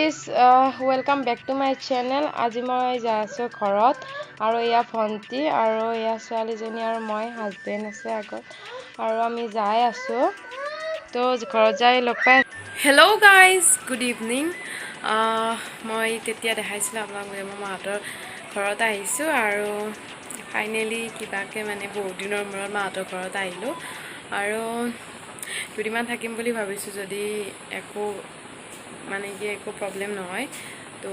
guys, welcome back to my channel. আজি মই যাই আছো ঘৰত আৰু ইয়া ভন্টি আৰু ইয়া ছোৱালীজনী আৰু মই হাজবেণ্ড আছে আগত আৰু আমি যাই আছো তো ঘৰত যাই লগ পাই হেল্ল' গাইজ গুড ইভিনিং মই তেতিয়া দেখাইছিলো আপোনালোকে মই মাহঁতৰ ঘৰত আহিছো আৰু ফাইনেলি কিবাকে মানে বহুত দিনৰ মূৰত মাহঁতৰ ঘৰত আহিলো আৰু দুদিনমান থাকিম বুলি ভাবিছো যদি একো মানে কি একো প্ৰবলেম নহয় তো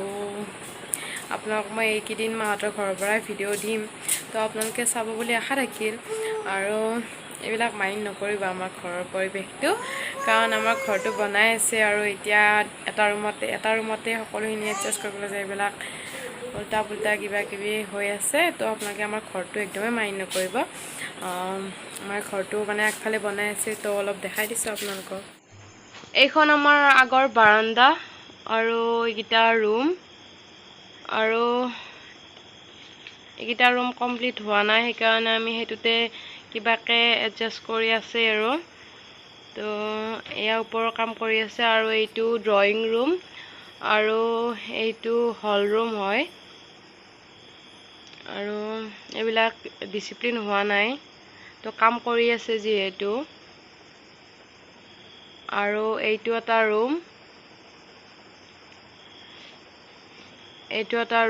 আপোনালোক মই এইকেইদিন মাহঁতৰ ঘৰৰ পৰা ভিডিঅ' দিম তো আপোনালোকে চাব বুলি আশা থাকিল আৰু এইবিলাক মাইণ্ড নকৰিব আমাৰ ঘৰৰ পৰিৱেশটো কাৰণ আমাৰ ঘৰটো বনাই আছে আৰু এতিয়া এটা ৰুমতে সকলোখিনি এডজাষ্ট কৰিবলৈ যায় এইবিলাক উল্টা পুল্টা কিবা কিবি হৈ আছে তো আপোনালোকে আমাৰ ঘৰটো একদমেই মাইণ্ড নকৰিব আমাৰ ঘৰটো মানে আগফালে বনাই আছে তো অলপ দেখাই দিছোঁ আপোনালোকক এইখন আমাৰ আগৰ বাৰান্দা আৰু এইকেইটা ৰুম আৰু এইকেইটা ৰুম কমপ্লিট হোৱা নাই সেইকাৰণে আমি হেতুতে কিবাকে এডজাষ্ট কৰি আছে আৰু তো এয়া ওপৰৰ কাম কৰি আছে আৰু এইটো ড্ৰয়িং ৰুম আৰু এইটো হল ৰুম হয় আৰু এইবিলাক ডিসিপ্লিন হোৱা নাই তো কাম কৰি আছে যিহেতু আৰু এইটো এটা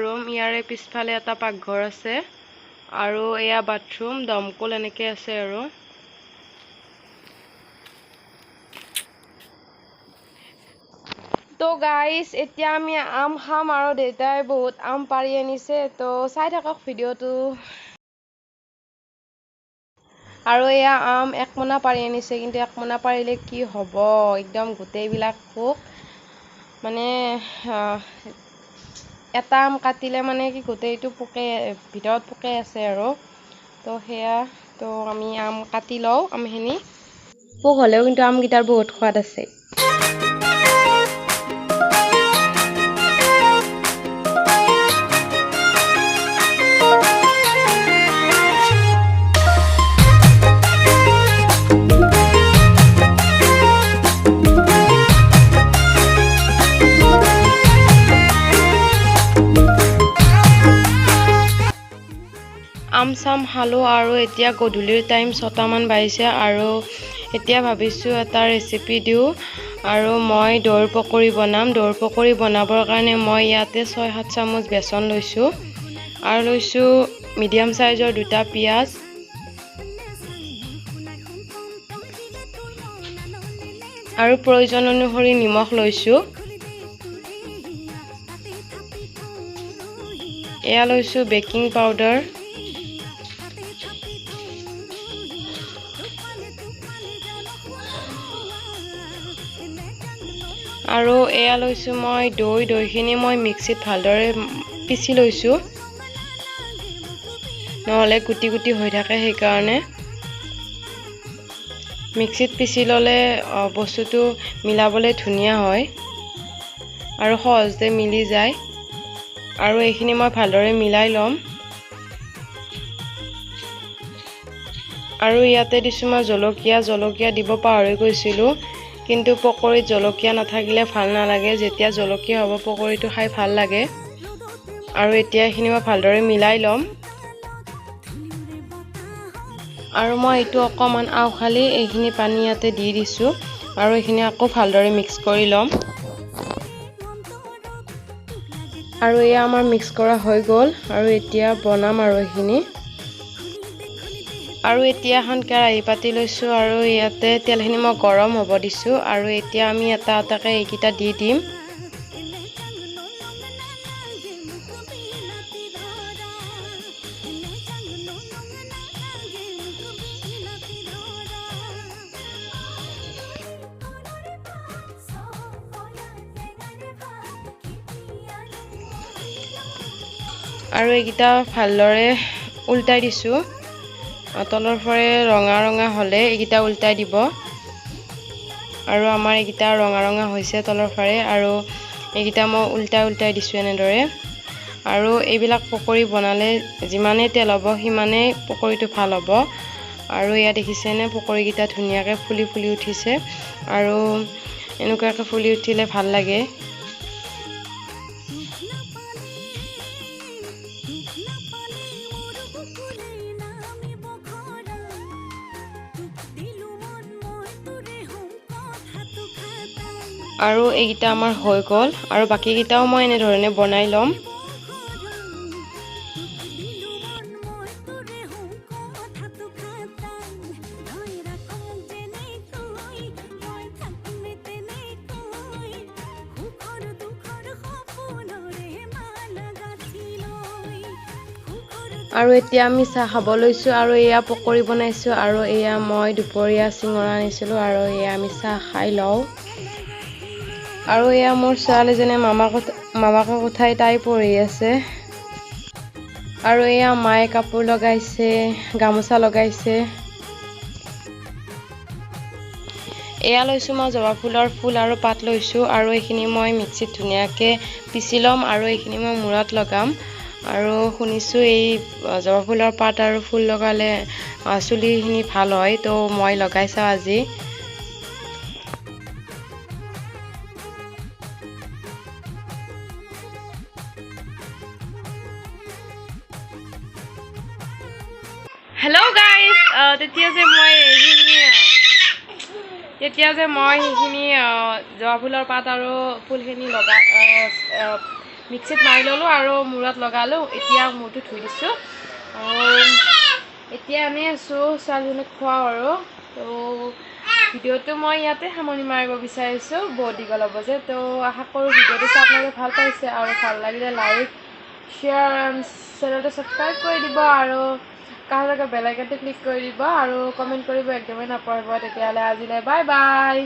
ৰুম ইয়াৰে পিছফালে এটা পাকঘৰ আছে আৰু এয়া বাথৰুম দমকল এনেকে আছে আৰু তো গাইস এতিয়া আমি আম খাম আৰু দেউতাই বহুত আম পাৰি আনিছে তো চাই থাকক ভিডিঅ'টো আৰু এয়া আম এক মোনা পাৰি আনিছে কিন্তু এক মোনা পাৰিলে কি হ'ব একদম গোটেইবিলাক পোক মানে এটা আম কাটিলে মানে কি গোটেইটো পোকে ভিতৰত পোকে আছে আৰু তো সেয়া তো আমি আম কাটি লওঁ আমখিনি পোক হ'লেও কিন্তু আমকেইটাৰ বহুত সোৱাদ আছে আম চাম খালো আৰু এতিয়া গধূলিৰ টাইম 6টা মান বাজিছে আৰু এতিয়া ভাবিছো এটা ৰেচিপি দিও আৰু মই দৌৰ পকৰি বনাবৰ কাৰণে মই ইয়াতে 6-7 চামুচ বেচন লৈছো আৰু লৈছো মিডিয়াম সাইজৰ দুটা পিয়াজ আৰু প্ৰয়োজন অনুসৰি নিমখ লৈছো এয়া লৈছো বেকিং পাউডাৰ আৰু এয়া লৈছো মই দৈখিনি মই মিক্সিত ভালদৰে পিছি লৈছো নহলে গুটি গুটি হৈ থাকে সেইকাৰণে মিক্সিত পিছি ললে বস্তুটো মিলাবলৈ ধুনীয়া হয় আৰু সহজতে মিলি যায় আৰু এইখিনি মই ভালদৰে মিলাই লম আৰু ইয়াতে দিছো মই জলকীয়া দিব পাহৰি গৈছিলো কিন্তু পকৰিত জলকীয়া নাথাকিলে ভাল নালাগে যেতিয়া জলকীয়া হ'ব পকৰিটো খাই ভাল লাগে আৰু এতিয়া এইখিনি মই ভালদৰে মিলাই লম আৰু মই এইটো অকমান আউখালি এইখিনি পানী ইয়াতে দি দিছো আৰু এইখিনি আকৌ ভালদৰে মিক্স কৰি লম আৰু এয়া আমাৰ মিক্স কৰা হৈ গ'ল আৰু এতিয়া বনাম আৰু এইখিনি আৰু এতিয়া এখন কেৰাহী পাতি লৈছো আৰু ইয়াতে তেলখিনি মই গৰম হ'ব দিছো আৰু এতিয়া আমি এটা এটাকে এইকিটা দি দিম আৰু এইকিটা ভালদৰে উল্টাই দিছো তলৰ ফৰে ৰঙা হলে এইকিটা উল্টাই দিব আৰু আমাৰ এইকিটা ৰঙা হৈছে তলৰ ফৰে আৰু এইকিটা মই উল্টাই দিছো এনেদৰে আৰু এইবিলাক পকৰি বনালে যিমানে তেল হ'ব সিমানে পকৰিটো ভাল হ'ব আৰু ইয়া দেখিছেনে পকৰিকিটা ধুনীয়াকৈ ফুলি উঠিছে আৰু এনেকুৱাকৈ ফুলি উঠিলে ভাল লাগে আৰু এইকেইটা আমাৰ হৈ গ'ল আৰু বাকীকেইটাও মই এনেধৰণে বনাই ল'ম আৰু এতিয়া আমি চাহ খাব লৈছোঁ আৰু এয়া পকৰি বনাইছোঁ আৰু এয়া মই দুপৰীয়া চিঙৰা আনিছিলোঁ আৰু এয়া আমি চাহ খাই লওঁ আৰু এয়া মোৰ ছোৱালীজনীয়ে মামাকৰ কোঠাই তাই পঢ়ি আছে আৰু এয়া মায়ে কাপোৰ লগাইছে গামোচা লগাইছে এয়া লৈছোঁ মই জবা ফুলৰ ফুল আৰু পাত লৈছোঁ আৰু এইখিনি মই মিক্সিত ধুনীয়াকৈ পিচি ল'ম আৰু এইখিনি মই মূৰত লগাম আৰু শুনিছোঁ এই জবা ফুলৰ পাত আৰু ফুল লগালে চুলিখিনি ভাল হয় তো মই লগাই চাওঁ আজি হেল্ল' গাইজ তেতিয়া যে মই সেইখিনি জবা ফুলৰ পাত আৰু ফুলখিনি মিক্সিত মাৰি ল'লোঁ আৰু মূৰত লগালোঁ এতিয়া মূৰটো ধুই দিছোঁ আৰু এতিয়া এনেই আছোঁ ছোৱালীজনীক খুৱাওঁ আৰু তো ভিডিঅ'টো মই ইয়াতে সামৰণি মাৰিব বিচাৰিছোঁ বহুত দীঘল হ'ব যে তো আশা কৰোঁ ভিডিঅ'টো চাই আপোনালোকে ভাল পাইছে আৰু ভাল লাগিলে লাইক শ্বেয়াৰ চেনেলটো ছাবস্ক্ৰাইব কৰি দিব আৰু কাষতে বেল আইকনটো ক্লিক কৰি দিব আৰু কমেণ্ট কৰিব একদমেই নাপাহৰিব তেতিয়াহ'লে আজিলৈ বাই বাই